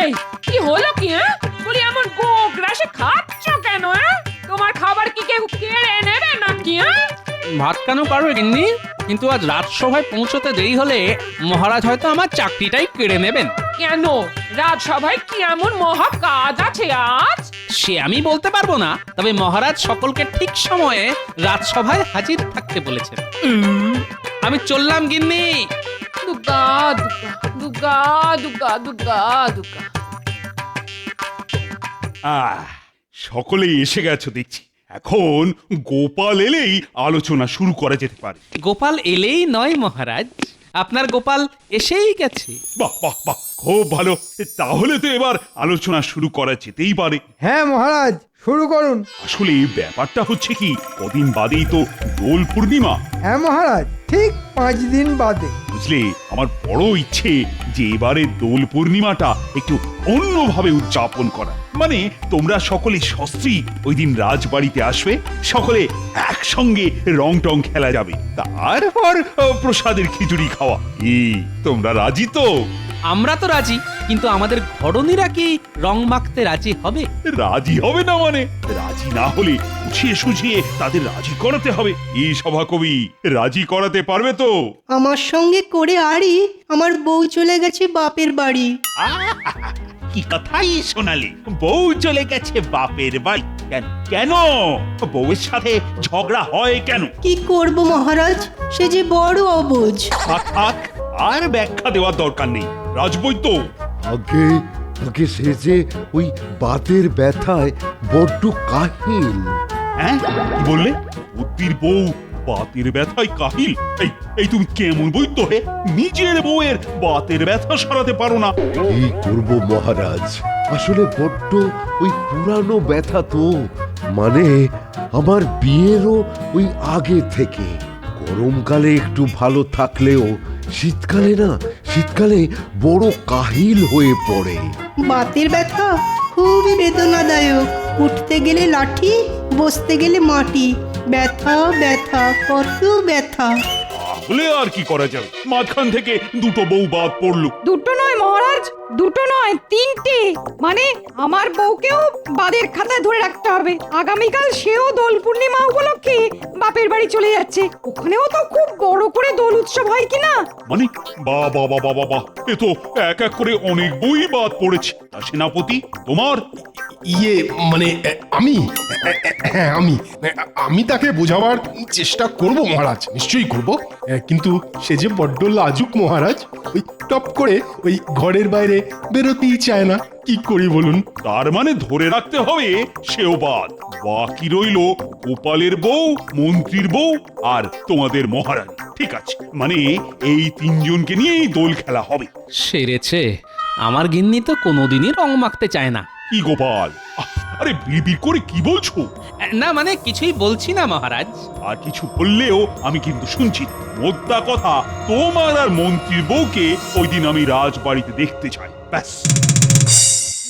এই কি হলো কি? বলি এমন গোক রাশে খাচ্ছ কেন? তোমার খাবার কি কেউ কেড়ে নেবে নাকি? ভাত কেন পারবে গিন্নি? কিন্তু আজ রাজসভায় পৌঁছতে দেরি হলে মহারাজ হয়তো আমার চাকরিটাই কেড়ে নেবেন। কেন? রাজসভায় কি এমন মহা কাজ আছে আজ? সে আমি বলতে পারবো না, তবে মহারাজ সকলকে ঠিক সময়ে রাজসভায় হাজির থাকতে বলেছেন। আমি চললাম গিন্নি। দুগা দুগা দুগা দুগা দুগা দুগা। সকলেই এসে গেছো দেখছি। এখন গোপাল এলেই আলোচনা শুরু করা যেতে পারে। গোপাল এলেই নয় মহারাজ, আপনার গোপাল এসেই গেছে। বাহ বাহ বাহ, খুব ভালো। তাহলে তো এবার আলোচনা শুরু করা যেতেই পারে। হ্যাঁ মহারাজ, শুরু করুন। আসলে ব্যাপারটা হচ্ছে কি, কদিন বাদেই তো দোল পূর্ণিমা। হ্যাঁ মহারাজ, ঠিক 5 দিন বাদে। বুঝলে, আমার বড় ইচ্ছে যে এবারে দোল পূর্ণিমাটা একটু অন্যভাবে উদযাপন করা। মানে তোমরা সকলে সস্ত্রী ওই দিন রাজবাড়িতে আসবে, সকলে একসঙ্গে রং টং খেলা যাবে, তারপর প্রসাদের খিচুড়ি খাওয়া। তোমরা রাজি তো? আমরা তো রাজি, কিন্তু আমাদের ঘরণীরা কি রং মাখতে রাজি হবে? রাজি হবে না মানে? রাজি না হলে বুঝিয়ে সুঝিয়ে তাদের রাজি করাতে হবে। এই সভাকবি, রাজি করাতে পারবে তো? আমার সঙ্গে করে আরি, আমার বউ চলে গেছে বাপের বাড়ি। কি কথাই শোনালি, বউ চলে গেছে বাপের বাড়ি? কেন কেন? বউয়ের সাথে ঝগড়া হয় কেন? কি করব মহারাজ, সে যে বড় অবুঝ। থাক থাক, আর ব্যাখ্যা দেওয়ার দরকার নেই। রাজবৈদ্য, আগে আগে সে যে ওই বাতের ব্যথায় বড্ড কাহিল। হ্যাঁ কি বললে? বুদ্ধির বউ বাতের ব্যথায় কাহিল? এই এই তুমি কেমন বৈদ্য হে? নিজের বউয়ের বাতের ব্যথা সারাতে পারো না? কি করব মহারাজ, আসলে বড্ড ওই পুরানো ব্যথা তো, মানে আমার বিয়েরও ওই আগে থেকে। গরমকালে একটু ভালো থাকলেও শীতকালে বড় কাহিল হয়ে পড়ে। বাতের ব্যথা খুবই বেদনাদায়ক। উঠতে গেলে লাঠি, বসতে গেলে মাটি। ব্যথা ব্যথা, কত ব্যথা। তাহলে আর কি করা যাবে? মাঝখান থেকে দুটো বউ বাদ পড়লো। দুটো নয় মহারাজ, দুটো নয়, 3টে। মানে আমার বউকেও বাদের খাতায় ধরে রাখতে হবে। আগামীকাল সেও দোল পূর্ণিমা উপলক্ষে বাপের বাড়ি চলে যাচ্ছে। ওখানেও তো খুব বড় করে দোল উৎসব হয় কিনা। মানে বাহ বাহ বাহ বাহ বাহ, এ তো এক এক করে অনেক বই বাদ পড়েছে। তা সেনাপতি, তোমার? মানে হ্যাঁ আমি তাকে বোঝাবার চেষ্টা করব মহারাজ, নিশ্চয়ই করব। কিন্তু সে যে বড্ড লাজুক মহারাজ, ওই টপ করে ওই ঘরের বাইরে বেরোতেই চায় না। কি করি বলুন? তার মানে ধরে রাখতে হবে সেও বাদ। বাকি রইল গোপালের বউ, মন্ত্রীর বউ আর তোমাদের মহারানী। ঠিক আছে, মানে এই 3 জনকে নিয়েই দোল খেলা হবে। সেরেছে, আমার গিন্নি তো কোনোদিনই রং মাখতে চায় না। কি গোপাল, আরে বিড়বিড় করে কি বলছো? না মানে কিছুই বলছি না মহারাজ। আর কিছু বললেও আমি কিন্তু শুনছি। মোদ্দা কথা, তোমার আর মন্ত্রীর বউকে ওই দিন আমি রাজবাড়িতে দেখতে চাই, ব্যাস।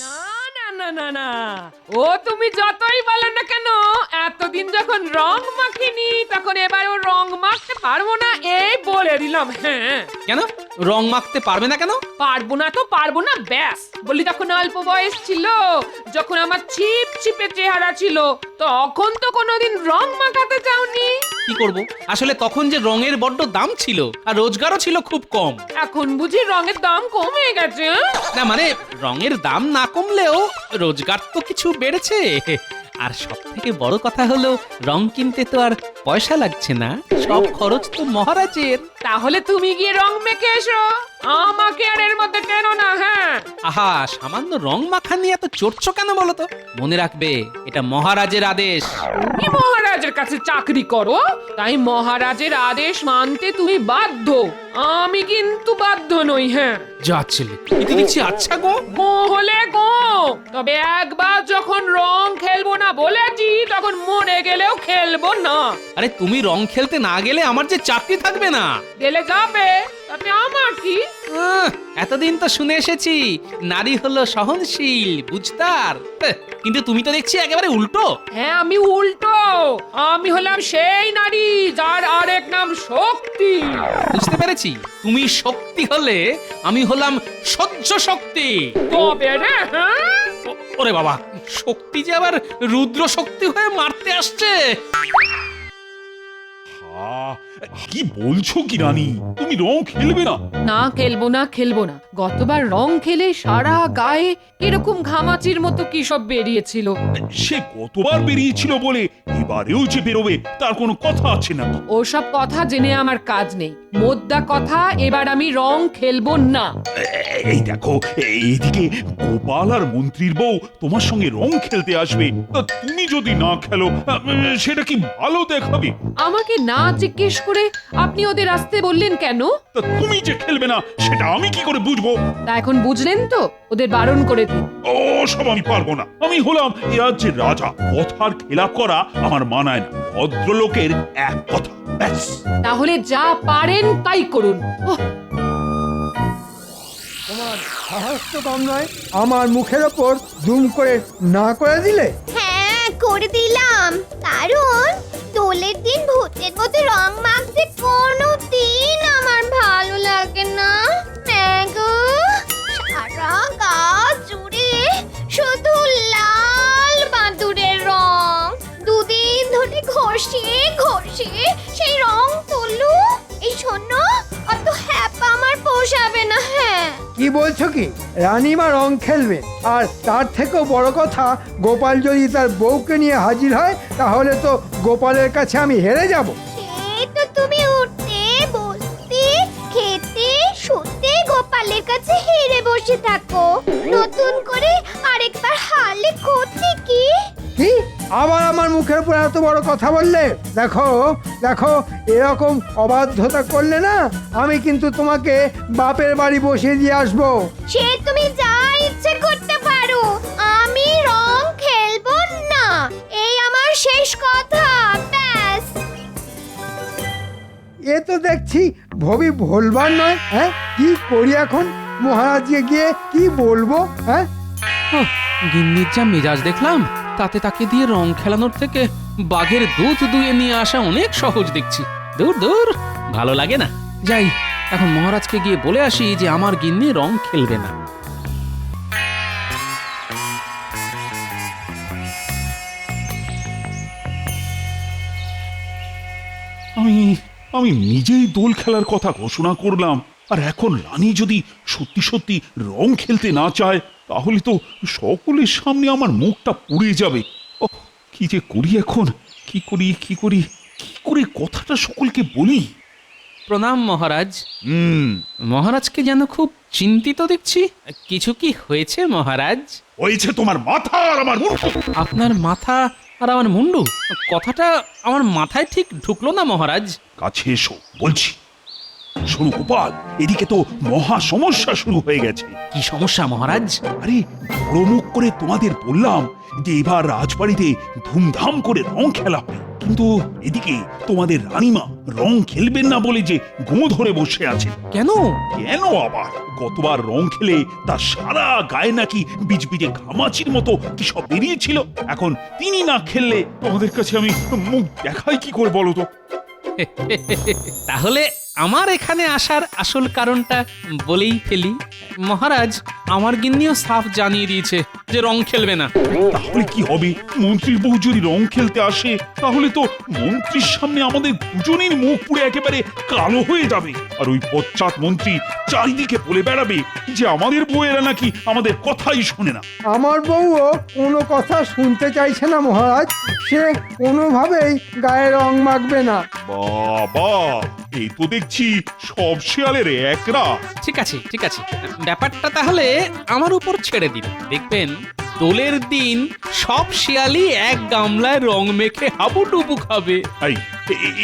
না না না না না, ও তুমি যতই বলো না কেন, এতদিন যখন রং মাখিনি তখন এবার ও রং মাখতে পারবো না, এই বলে দিলাম। হ্যাঁ কেন রং মাখতে পারবে না কেন? পারবো না তো পারবো না, ব্যাস। বলি তখন অল্প বয়স ছিল, যখন আমার ছিপ ছিপে চেহারা ছিল, তখন তো কোনোদিন রং মাখাতে চাওনি। কি করব, আসলে তখন যে রঙের বড্ড দাম ছিল আর রোজগারও ছিল খুব কম। এখন বুঝি রঙের দাম কমে গেছে? না মানে রঙের দাম না কমলেও রোজগার তো কিছু বেড়েছে। আর সব থেকে বড় কথা হলো রং কিনতে তো আর পয়সা লাগছে না, সব খরচ তো মহারাজের। তাহলে তুমি গিয়ে রং মেখে এসো, আমাকে আর এর মধ্যে টেনো না। হ্যাঁ আহা, সামান্য রং মাখা নিয়ে এত চড়ছো কেন বলো তো? মনে রাখবে, এটা মহারাজের আদেশ। তুমি মহারাজের কাছে চাকরি করো, তাই মহারাজের আদেশ মানতে তুমি বাধ্য। আমি কিন্তু বাধ্য নই। হ্যাঁ যা ছেলে, এতে দেখছি আচ্ছা গো। গো হলে গো, তবে একবার যখন রং খেলবো না বলেছি, তখন মরে গেলেও খেলবো না। আরে তুমি রং খেলতে না গেলে আমার যে চাকরি থাকবে না। গেলে যাবে, তাতে আমার কি? এতদিন তো শুনে এসেছি নারী হলো সহনশীল, বুঝতার। কিন্তু তুমি তো দেখছি একেবারে উল্টো। হ্যাঁ আমি উল্টো, আমি হলাম সেই নারী যার আরেক নাম শক্তি। বুঝতে পেরেছি, তুমি শক্তি হলে আমি হলাম সহ্য শক্তি। তবে রে, হ্যাঁ? ওরে বাবা, শক্তি যে আবার রুদ্র শক্তি হয়ে মারতে আসছে। কি বলছো কি রানী, তুমি রং খেলবে না? না খেলবো না। গতবার রং খেলে সারা গায়ে এরকম ঘামাচির মতো কি সব বেরিয়েছিল। সে কতবার বেরিয়েছিল বলে এবারেও যে বেরোবে তার কোনো কথা আছে না। ওসব কথা জেনে আমার কাজ নেই। মোদ্দা কথা, এবার আমি রং খেলবো না। এই দেখো, এইদিকে গোপাল আর মন্ত্রীর বউ তোমার সঙ্গে রং খেলতে আসবে, তা তুমি যদি না খেলো সেটা কি ভালো দেখাবে? আমাকে না জিজ্ঞেস করে আপনি ওদের আসতে বললেন কেন? তা তুমি যে খেলবে না সেটা আমি কি করে বুঝবো? তা এখন বুঝলেন তো, ওদের বারণ করে দিন। ও সব আমি পারবো না। আমি হলাম এ রাজ্যের রাজা, কথার খেলাপ করা আমার মানায় না। ভদ্রলোকের এক কথা, ব্যাস। তাহলে যা পারেন তাই করুন। ওহ, তোমার সাহস তো কম নয়, আমার মুখের ওপর জুম করে না করে দিলে। হ্যাঁ করে দিলাম, কারণ দোলের দিন ভূতের মতো রং মাখতে কোনো দিন আমার ভালো লাগে না। ম্যাগো, সারা গা জুড়ে শুধু লাল বাঁদুরের রং। দুদিন ধরে ঘষে সেই রং তুলু। এই শোনো, অত হ্যাপা আমার পোষাবে না। হ্যাঁ কি বলছো কি? রানীমা রং খেলবে, আর তার থেকেও বড় কথা, গোপাল যদি তার বউকে নিয়ে হাজির হয় তাহলে তো গোপালের কাছে আমি হেরে যাব। এই তো তুমি উঠতে বসতে খেতে শুতে গোপালের কাছে হেরে বসে থাকো। নতুন করে আরেকবার হারলে ক্ষতি কি? কি আবার আমার মুখের উপর এত বড় কথা বললে? দেখো দেখো, এরকম অবাধ্যতা করলে না, আমি কিন্তু তোমাকে বাপের বাড়ি বসিয়ে দিয়ে আসবো। সে তুমি যা ইচ্ছে করতে পারো, আমি রং খেলবো না। এই আমার শেষ কথা, ব্যাস। এ তো দেখছি ভবি ভুলবার নয়। হ্যাঁ, কি করি এখন? মহারাজকে গিয়ে কি বলবো? হ্যাঁ, গিন্নির যা মেজাজ দেখলাম, তাতে তাকে দিয়ে রং খেলানোর থেকে বাঘের দুধ দুয়ে নিয়ে আসা অনেক সহজ দেখছি। দূর দূর, ভালো লাগে না। যাই, এখন মহারাজকে গিয়ে বলে আসি যে আমার গিন্নি রং খেলবে না। আমি নিজেই দোল খেলার কথা ঘোষণা করলাম, আর এখন রানী যদি সত্যি সত্যি রং খেলতে না চায় তাহলে তো সকলের সামনে আমার মুখটা পুড়ে যাবে। ওহ, কি যে করি এখন, কি করে কথাটা সকলকে বলি? প্রণাম মহারাজ। হুম, মহারাজকে যেন খুব চিন্তিত দেখছি। কিছু কি হয়েছে মহারাজ? হয়েছে তোমার মাথা আর আমার মুখ। আপনার মাথা আর আমার মুন্ডু, কথাটা আমার মাথায় ঠিক ঢুকলো না মহারাজ। কাছে এসো বলছি। শোনো গোপাল, এদিকে তো মহা সমস্যা শুরু হয়ে গেছে। কি সমস্যা মহারাজ? আরে, বড় মুখ করে তোমাদের বললাম যে এবার রাজবাড়িতে ধুমধাম করে রং খেলা হবে, কিন্তু এদিকে তোমাদের রানীমা রং খেলবেন না বলে যে গো ধরে বসে আছে। কেন? কেন আবার? গতবার রং খেলে তার সারা গায়ে নাকি বিজবিজে ঘামাচির মতো কি সব বেরিয়েছিল। এখন তিনি না খেললে তোমাদের কাছে আমি মুখ দেখাই কি করে বলো তো? তাহলে আমার এখানে আসার আসল কারণটা বলেই ফেলি মহারাজ। আমার গিন্নিও সাফ জানিয়ে দিয়েছে যে রং খেলবে না। তাহলে কি হবে? মন্ত্রীর বউ যদি রং খেলতে আসে তাহলে তো মন্ত্রীর সামনে আমাদের দুজনের মুখ পুড়ে একেবারে কালো হয়ে যাবে, আর ওই পশ্চাৎ মন্ত্রী চারিদিকে বলে বেড়াবে যে আমাদের বউয়েরা নাকি আমাদের কথাই শোনে না। আমার বউও কোনো কথা শুনতে চাইছে না মহারাজ, সে কোনোভাবেই গায়ে রং মাখবে না। বাবা, এই তো দেখছি সব শেয়ালের একরা। ঠিক আছে, ব্যাপারটা তাহলে আমার উপর ছেড়ে দিন। দেখবেন দোলের দিন সব শিয়ালি এক গামলায় রং মেখে হাবুডুবু খাবে।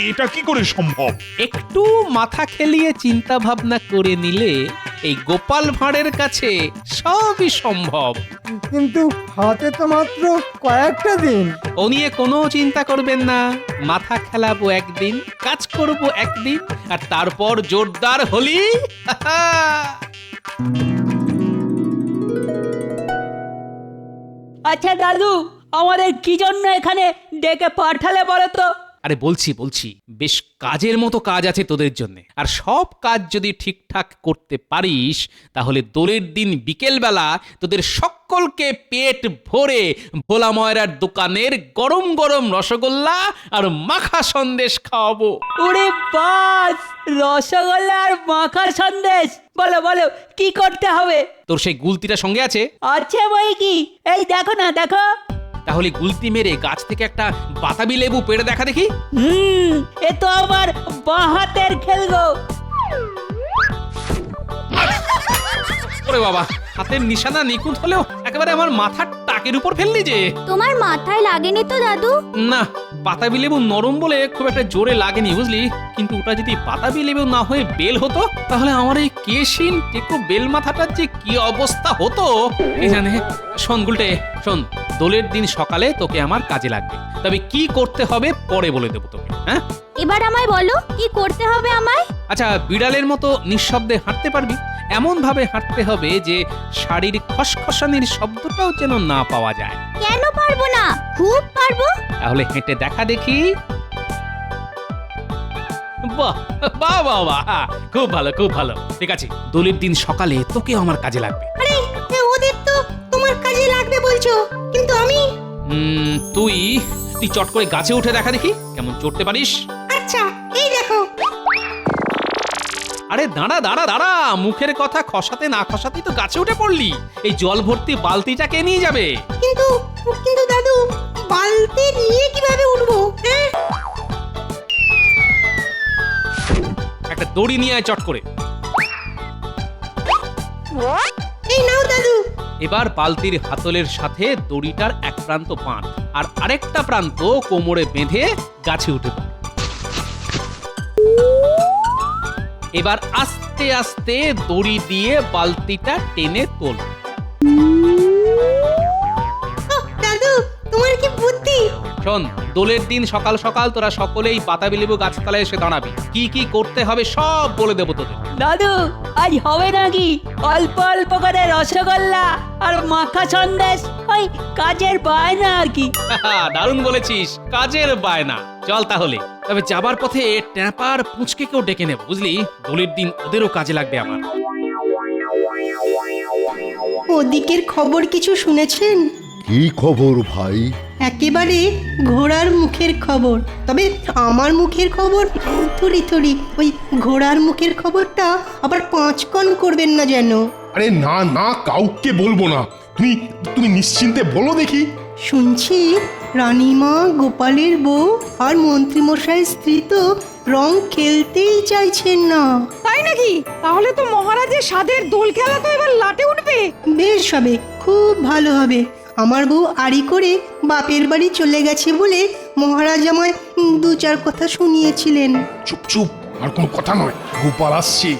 এটা কি করে সম্ভব? একটু মাথা খেলিয়ে চিন্তা ভাবনা করে নিলে এই গোপাল ভাঁড়ের কাছে সবই সম্ভব। কিন্তু হাতে তো মাত্র কয়েকটা দিন। ও নিয়ে কোনো চিন্তা করবেন না। মাথা খেলাবো একদিন, কাজ করব একদিন, আর তারপর জোরদার হোলি। আচ্ছা দাদু, আমাদের কি জন্য এখানে ডেকে পাঠালে বলো তো? আরে বলছি বেশ কাজের মতো কাজ আছে তোদের জন্য, আর সব কাজ যদি ঠিকঠাক করতে পারিস তাহলে দোলের দিন বিকেলবেলা তোদের সকলকে পেট ভরে ভোলা ময়রার দোকানের গরম গরম রসগোল্লা আর মাখা সন্দেশ খাওয়াবো। ওরে বাস, রসগোল্লা আর মাখার সন্দেশ! বলো বলো, কি করতে হবে? তোর সেই গুলতিটা সঙ্গে আছে? আছে বই কি, এই দেখো না, দেখো। তাহলে গুলতি মেরে গাছ থেকে একটা বাতাবি লেবু পেড়ে দেখা দেখি। এ তো আমার বাঁ হাতের খেল গো। ওরে বাবা, হাতের নিশানা নিখুঁত হলেও একেবারে আমার মাথার টাকের উপর ফেললি যে। তোমার মাথায় লাগেনি তো দাদু? না, বাতাবি লেবু নরম বলে খুব একটা জোরে লাগেনি বুঝলি, কিন্তু ওটা যদি বাতাবি লেবু না হয়ে বেল হতো তাহলে আমার এই কেশিন টেকো বেল মাথাটার যে কি অবস্থা হতো কে জানে। শোন গুলটে, শোন, দোলের দিন সকালে তোকে আমার কাজে লাগবে, তবে কি করতে হবে পরে বলে দেবো তোকে। হ্যাঁ, এবার আমায় বলো কি করতে হবে আমায়? আচ্ছা, বিড়ালের মতো নিঃশব্দে হাঁটতে পারবি? এমন ভাবে হাঁটতে হবে যে শাড়ির খসখসানির শব্দটাও যেন না পাওয়া যায়। কেন পারবো না? খুব পারবো। তাহলে হেঁটে দেখা দেখি। বাহ বাহ বাহ বাহ, খুব ভালো খুব ভালো। ঠিক আছে, দোলের দিন সকালে তোকে আমার কাজে লাগবে। আরে ওদের তো তোমার কাজে লাগবে বলছো, কিন্তু আমি? তুই চট করে গাছে উঠে দেখা দেখি কেমন চড়তে পারিস। আচ্ছা, এই দেখো। আরে দাঁড়া দাঁড়া দাঁড়া, মুখের কথা খসাতে না খসাতেই তো গাছে উঠে পড়লি। এই জল ভর্তি বালতিটা কে নিয়ে যাবে? কিন্তু কিন্তু দাদু, বালতি নিয়ে কিভাবে উঠবো? হ্যাঁ, একটা দড়ি নিয়ে আয় চট করে। এই নাও দাদু। এবার বালতির হাতলের সাথে দড়িটার এক প্রান্ত বাঁধ আর আরেকটা প্রান্ত কোমরে বেঁধে গাছে উঠে পড়। এবার আস্তে আস্তে দড়ি দিয়ে বালতিটা টেনে তোল। দাদু, তোমার কি বুদ্ধি! শোন, দোলের দিন সকাল সকাল তোরা সকলেই বাতাবি লেবু গাছতলায় এসে দাঁড়াবি। কি কি করতে হবে সব বলে দেবো তোদের। দাদু, আজ হবে নাকি অল্প অল্প করে রসগোল্লা আর মাখা সন্দেশ? ওই কাজের বায়না আর কি। দারুণ বলেছিস, কাজের বায়না। চল তাহলে, তবে যাবার পথে ট্যাপার পুঁচকে কেউ ডেকে নেব বুঝলি, দোলের দিন ওদেরও কাজে লাগবে আমার। ওদিকের খবর কিছু শুনেছেন? কি খবর ভাই? একেবারে ঘোড়ার মুখের খবর। তবে আমার মুখের খবর থুড়ি, ওই ঘোড়ার মুখের খবরটা আবার 5 কণ করবেন না যেন। আরে না না, কাউকে বলবো না। তুমি তুমি নিশ্চিন্তে বলো দেখি। শুনছি রানীমা, গোপালের বউ আর মন্ত্রীমশাইয়ের স্ত্রী তো রং খেলতেই চাইছেন না। তাই নাকি? তাহলে তো মহারাজের স্বাদের দোল খেলা তো এবার লাটে উঠবে। বেশ হবে, খুব ভালো হবে। আমার বউ আড়ি করে বাপের বাড়ি চলে গেছে বলে মহারাজ আমায় 2-4 কথা শুনিয়েছিলেন। চুপ চুপ, আর কোনো কথা নয়, গোপাল আসছে।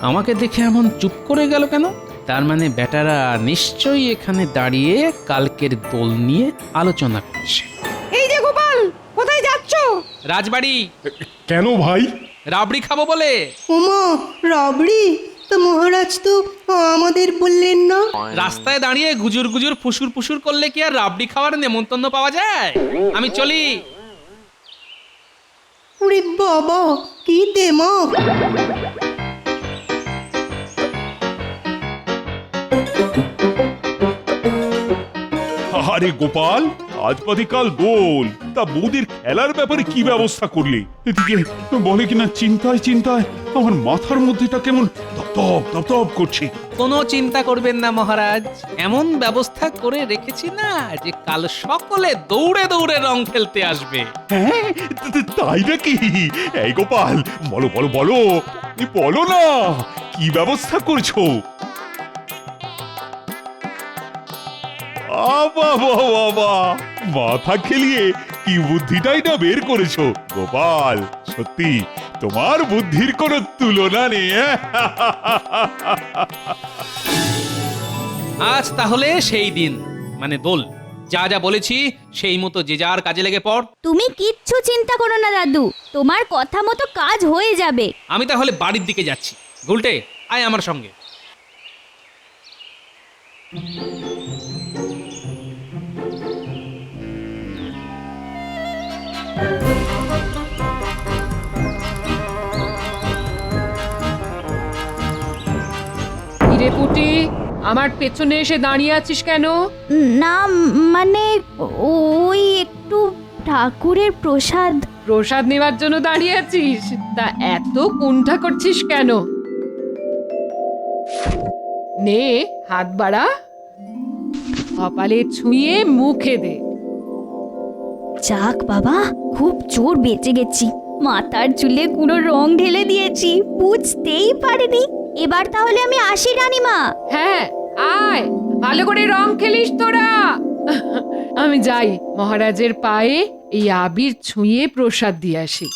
আমাকে দেখে এমন চুপ করে গেল কেন? তার মানে বেটারা নিশ্চয়ই এখানে দাঁড়িয়ে কালকের দোল নিয়ে আলোচনা করছে। এই যে গোপাল, কোথায় যাচ্ছ? রাজবাড়ি। কেন ভাই? রাবড়ি খাবো বলে। ওমা, রাবড়ি! তো মহারাজ তো আমাদের বললেন না। রাস্তায় দাঁড়িয়ে গুজুর গুজুর ফুসুর ফুসুর করলে কি আর রাবড়ি খাওয়ার নেমন্তন্ন পাওয়া যায়? আমি চলি। ওরে বাবা, কি দেমাক! আরে গোপাল, আজ বাদে কাল দোল, তা বৌদির খেলার ব্যাপারে কি ব্যবস্থা করলে? এদিকে বলে কিনা চিন্তায় চিন্তায় আমার মাথার মধ্যেটা কেমন দপদপ দপদপ করছে। কোনো চিন্তা করবেন না মহারাজ, এমন ব্যবস্থা করে রেখেছি না যে কাল সকলে দৌড়ে দৌড়ে রং খেলতে আসবে। হ্যাঁ, তাই নাকি? এই গোপাল, বলো বলো বলো, বলো না, কি ব্যবস্থা করছো? বাবা, মাথা খেলিয়ে কি বুদ্ধিটাই না বের করেছো গোপাল। সত্যি তোমার বুদ্ধির কোনো তুলনা নেই। আজ তাহলে সেই দিন, মানে দোল। যা যা বলেছি সেই মতো যে যার কাজে লেগে পড়। তুমি কিচ্ছু চিন্তা করো না দাদু, তোমার কথা মতো কাজ হয়ে যাবে। আমি তাহলে বাড়ির দিকে যাচ্ছি। গুলটে, আয় আমার সঙ্গে। হিরে পুটি, আমার পেছনে এসে দাঁড়িয়ে আছিস কেন? না মানে ওই একটু ঠাকুরের প্রসাদ। প্রসাদ নেওয়ার জন্য দাঁড়িয়ে আছিস? তা এত কুণ্ঠা করছিস কেন? নে, হাত বাড়া, কপালে ছুঁয়ে মুখে দে। যাক বাবা, খুব জোর বেঁচে গেছি। মাথার চুলে কোনো রং ঢেলে দিয়েছি, বুঝতেই পারিনি। এবার তাহলে আমি আসি রানীমা। হ্যাঁ, আয়, ভালো করে রং খেলিস তোরা। আমি যাই, মহারাজের পায়ে এই আবির ছুঁয়ে প্রসাদ দিয়ে আসি।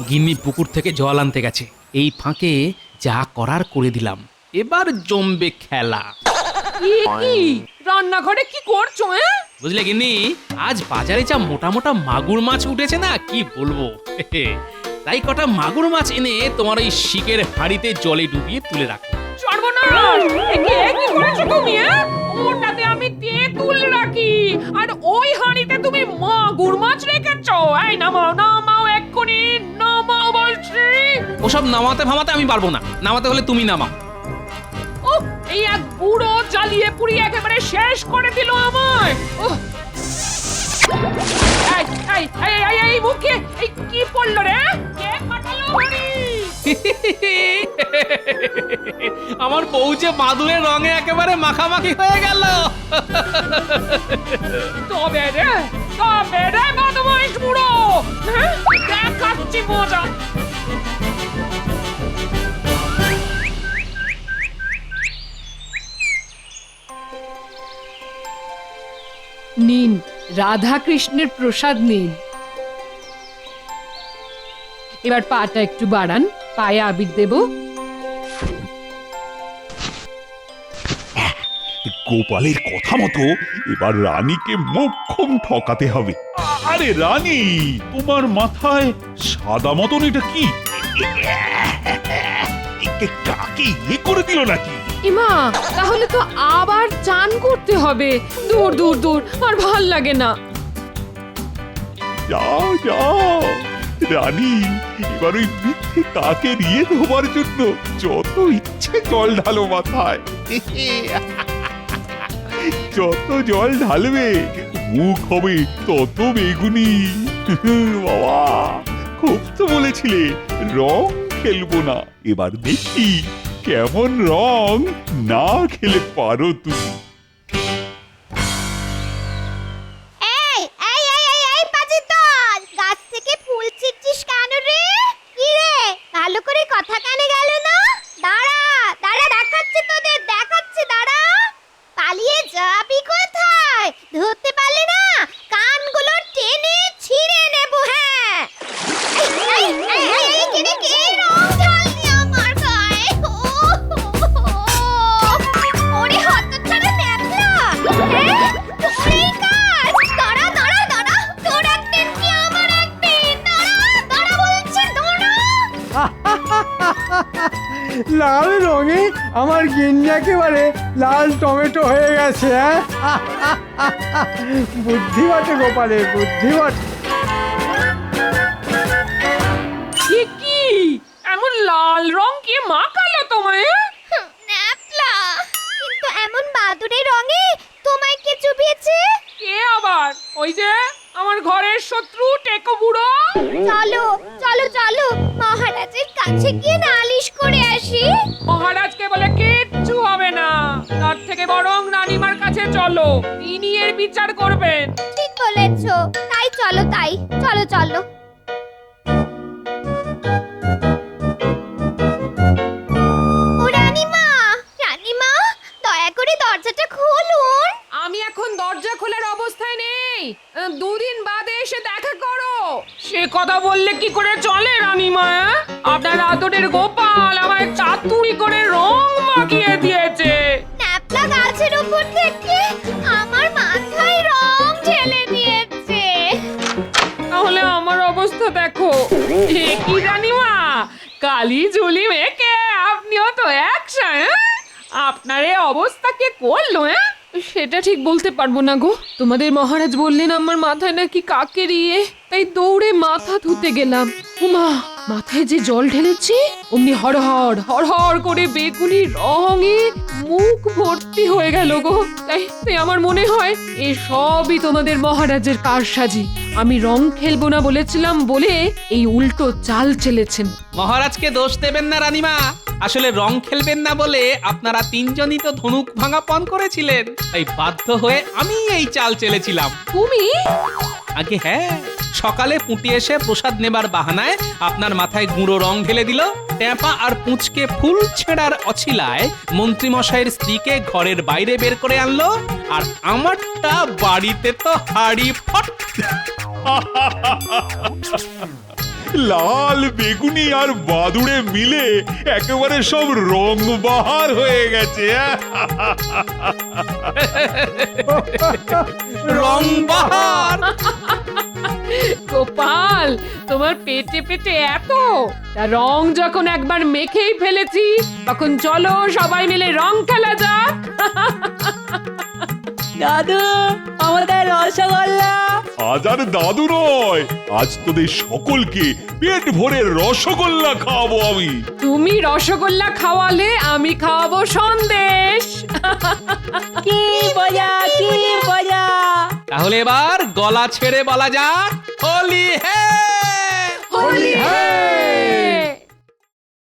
গিন্নি পুকুর থেকে জল আনতে গেছে, এই ফাঁকে যা করার করে দিলাম, এবার জমবে খেলা। কি রান্নাঘরে কি করছো? বুঝলে গিন্নি, আজ বাজারে যা মোটা মোটা মাগুর মাছ উঠেছে না, কি বলবো। তাই কটা মাগুর মাছ এনে তোমার ওই শিকের হাঁড়িতে জলে ডুবিয়ে তুলে রাখো। সর্বনাশ! কি করেছো তুমি? ওটাতে আমি তেঁতুল রাখি, আর ওই হাঁড়িতে তুমি মাগুর মাছ রেখেছো। এই নামাও, নামাও, এক্ষুনি নামাও বলছি। ওসব নামাতে ফামাতে আমি পারবো না, নামাতে হলে তুমি নামাও। ও, এই এক বুড়ো জ্বালিয়ে পুড়িয়ে একেবারে শেষ করে দিল আমায়। এই মুখে এই কি পড়লো রে? কে ফাটালো হাঁড়ি? আমার বউ যে মাদুরের রঙে একেবারে মাখামাখি হয়ে গেল। তবে রে বদমাইশ বুড়ো, দেখাচ্ছি মজা। নিন, রাধা কৃষ্ণের প্রসাদ নিন। এবার পাটা একটু বাড়ান, পায়ে আবির দেব। গোপালের কথা মতো এবার রানীকে মোক্ষম ঠকাতে হবে। আরে রানী, তোমার মাথায় সাদা মতন এটা কি? কাকে ইয়ে করে দিল নাকি? ইমা, তাহলে তো আবার চান করতে হবে। দূর দূর দূর, আর ভাল লাগে না। যাও যাও রানী, এবার ওই মিথ্যে কাকে নিয়ে ধোবার জন্য যত ইচ্ছে জল ঢালো মাথায়। যত জল ঢালবে মুখ হবে তত বেগুনি। বাবা, খুব তো বলেছিলে রং খেলবো না, এবার দেখি কেমন রং না খেলে পারো তুমি। এই পাজির দল, গাছ থেকে ফুল ছিঁড়ছিস কেন রে? কি রে, ভালো করে কথা কানে গেল না? দাঁড়া দাঁড়া, দেখাচ্ছি তোদের, দেখাচ্ছি, দাঁড়া। পালিয়ে যাবি কোথায়? ধরতে পারলে না কানগুলো টেনে ছিঁড়ে নেব। হ্যাঁ, কে রং ঢাললি আমার গায়ে? ওরে হতচ্ছাড়া ন্যাপলা, তোরই কাজ। দাঁড়া দাঁড়া দাঁড়া, তোর একদিন কি আমার একদিন। দাঁড়া দাঁড়া বলছি, দাঁড়া। লাল রঙে আমার গিন্নি একেবারে লাল টমেটো হয়ে গেছে। বুদ্ধি বটে গোপালের, বুদ্ধি বটে। কি এমন লাল রং কে মাখালো তোমায়? ন্যাপলা, কিন্তু এমন বাদুড়ে রঙে তোমায় কে চুবিয়েছে? কে আবার? ওই যে আমার ঘরের শত্রু টেকো বুড়ো। চলো চলো চলো, মহারাজের কাছে গিয়ে নালিশ করে আসি। মহারাজকে বলে কিচ্ছু হবে না, তার থেকে বরং রানীমার কাছে চলো, তিনি এর বিচার করবেন। ঠিক বলেছো, তাই চলো, তাই চলো চলো। ও রানীমা, রানীমা, দয়া করে দরজাটা খুলুন। আমি এখন দরজা খোলার অবস্থায় নেই, দুদিন বাদে এসে দেখা করো। সে কথা বললে কি করে চলে রানীমা? আপনার আদরের গোপাল আমায় চাতুরি করে রং মাখিয়ে দিয়েছে। ন্যাপলা গাছের উপর থেকে আমার মাথায় রং ঢেলে দিয়েছে। তাহলে আমার অবস্থা দেখো। এ কি রানীমা, কালি ঝুলি মেখে আপনিও তো একসাথে। আপনার এই অবস্থা কে করলো? সেটা ঠিক বলতে পারবো না গো। তোমাদের মহারাজ বললেন আমার মাথায় নাকি কাকের ইয়ে, তাই দৌড়ে মাথা ধুতে গেলাম। উমা, মাথায় যে জল ঢেলেছি অমনি হড়হড় হড়হড় করে বেগুনি রঙে মুখ ভর্তি হয়ে গেল গো। তাই তাই আমার মনে হয় এ সবই তোমাদের মহারাজের কারসাজি। আমি রং খেলবো না বলেছিলাম বলে এই উল্টো চাল চেলেছেন। মহারাজকে দোষ দেবেন না রানীমা, আসলে রং খেলবেন না বলে আপনারা তিনজনই তো ধনুক ভাঙা পণ করেছিলেন, তাই বাধ্য হয়ে আমি এই চাল চেলেছিলাম। তুমি? আগে হ্যাঁ, সকালে পুঁটি এসে প্রসাদ নেবার বাহানায় আপনার মাথায় গুঁড়ো রং ঢেলে দিল, ট্যাপা আর পুঁচকে ফুল ছেঁড়ার অছিলায় মন্ত্রীমশাইয়ের স্ত্রীকে ঘরের বাইরে বের করে আনলো, আর আমারটা বাড়িতে তো হাড়ি ফট। লাল বেগুনি আর বাদুড়ে মিলে একেবারে সব রং বাহার হয়ে গেছে। রং বাহার। গোপাল, তোমার পেটে পেটে এত, তা রং যখন একবার মেখেই ফেলেছি তখন চলো সবাই মিলে রং খেলা যাক। দাদু, আমাদের রসগোল্লা। আজ আর দাদু নয়, আজ তোদের সকলকে পেট ভরে রসগোল্লা খাওয়াবো আমি। তুমি রসগোল্লা খাওয়ালে আমি খাওয়াবো সন্দেশ। কি মজা, কি মজা। তাহলে এবার গলা ছেড়ে বলা যাক হোলি হে, হোলি হে।